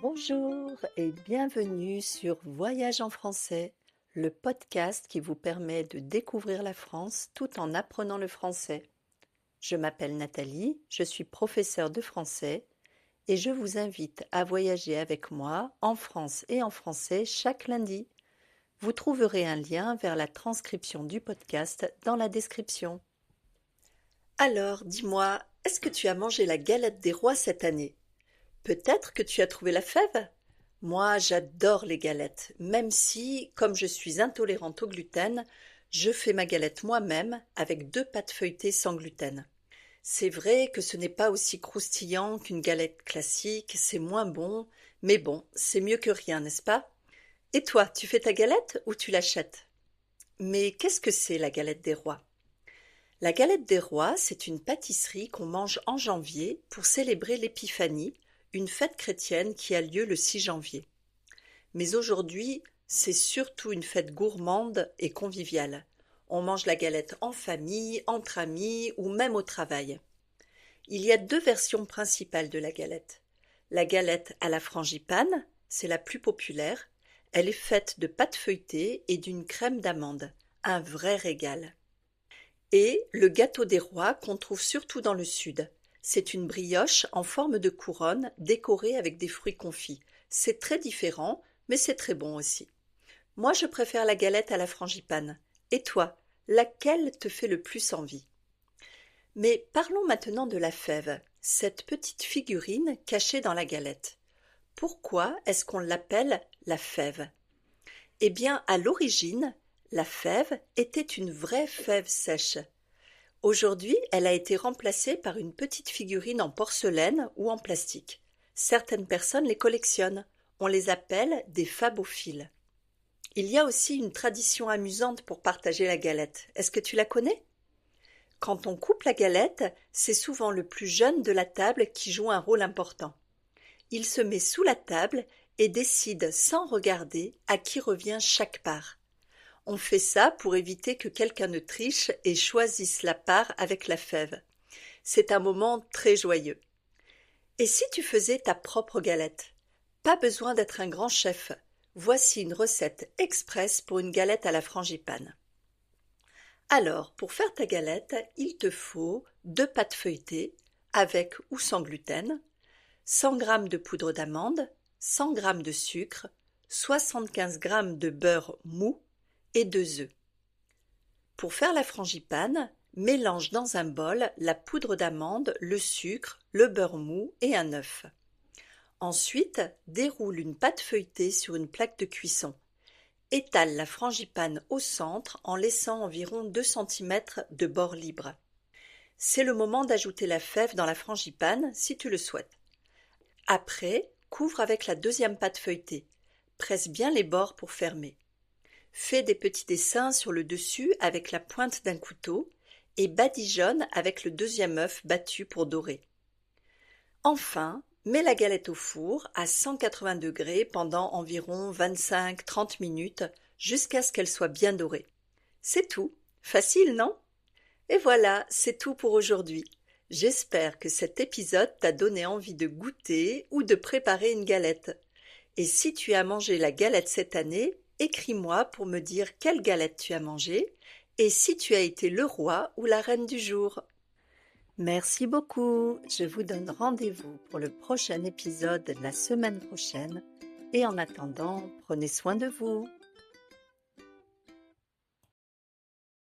Bonjour et bienvenue sur Voyage en français, le podcast qui vous permet de découvrir la France tout en apprenant le français. Je m'appelle Nathalie, je suis professeure de français et je vous invite à voyager avec moi en France et en français chaque lundi. Vous trouverez un lien vers la transcription du podcast dans la description. Alors, dis-moi, est-ce que tu as mangé la galette des rois cette année? Peut-être que tu as trouvé la fève? Moi, j'adore les galettes, même si, comme je suis intolérante au gluten, je fais ma galette moi-même avec 2 pâtes feuilletées sans gluten. C'est vrai que ce n'est pas aussi croustillant qu'une galette classique, c'est moins bon, mais bon, c'est mieux que rien, n'est-ce pas? Et toi, tu fais ta galette ou tu l'achètes? Mais qu'est-ce que c'est la galette des rois? La galette des rois, c'est une pâtisserie qu'on mange en janvier pour célébrer l'Épiphanie, une fête chrétienne qui a lieu le 6 janvier. Mais aujourd'hui, c'est surtout une fête gourmande et conviviale. On mange la galette en famille, entre amis ou même au travail. Il y a 2 versions principales de la galette. La galette à la frangipane, c'est la plus populaire. Elle est faite de pâte feuilletée et d'une crème d'amande. Un vrai régal. Et le gâteau des rois qu'on trouve surtout dans le sud. C'est une brioche en forme de couronne décorée avec des fruits confits. C'est très différent, mais c'est très bon aussi. Moi, je préfère la galette à la frangipane. Et toi, laquelle te fait le plus envie? Mais parlons maintenant de la fève, cette petite figurine cachée dans la galette. Pourquoi est-ce qu'on l'appelle la fève? Eh bien, à l'origine, la fève était une vraie fève sèche. Aujourd'hui, elle a été remplacée par une petite figurine en porcelaine ou en plastique. Certaines personnes les collectionnent. On les appelle des fabophiles. Il y a aussi une tradition amusante pour partager la galette. Est-ce que tu la connais? Quand on coupe la galette, c'est souvent le plus jeune de la table qui joue un rôle important. Il se met sous la table et décide sans regarder à qui revient chaque part. On fait ça pour éviter que quelqu'un ne triche et choisisse la part avec la fève. C'est un moment très joyeux. Et si tu faisais ta propre galette? Pas besoin d'être un grand chef. Voici une recette express pour une galette à la frangipane. Alors, pour faire ta galette, il te faut 2 pâtes feuilletées, avec ou sans gluten, 100 g de poudre d'amande, 100 g de sucre, 75 g de beurre mou et 2 œufs. Pour faire la frangipane, mélange dans un bol la poudre d'amande, le sucre, le beurre mou et un œuf. Ensuite, déroule une pâte feuilletée sur une plaque de cuisson. Étale la frangipane au centre en laissant environ 2 cm de bord libre. C'est le moment d'ajouter la fève dans la frangipane si tu le souhaites. Après, couvre avec la deuxième pâte feuilletée. Presse bien les bords pour fermer. Fais des petits dessins sur le dessus avec la pointe d'un couteau et badigeonne avec le deuxième œuf battu pour dorer. Enfin, mets la galette au four à 180 degrés pendant environ 25-30 minutes jusqu'à ce qu'elle soit bien dorée. C'est tout. Facile, non? Et voilà, c'est tout pour aujourd'hui. J'espère que cet épisode t'a donné envie de goûter ou de préparer une galette. Et si tu as mangé la galette cette année, écris-moi pour me dire quelle galette tu as mangée et si tu as été le roi ou la reine du jour. Merci beaucoup. Je vous donne rendez-vous pour le prochain épisode la semaine prochaine. Et en attendant, prenez soin de vous.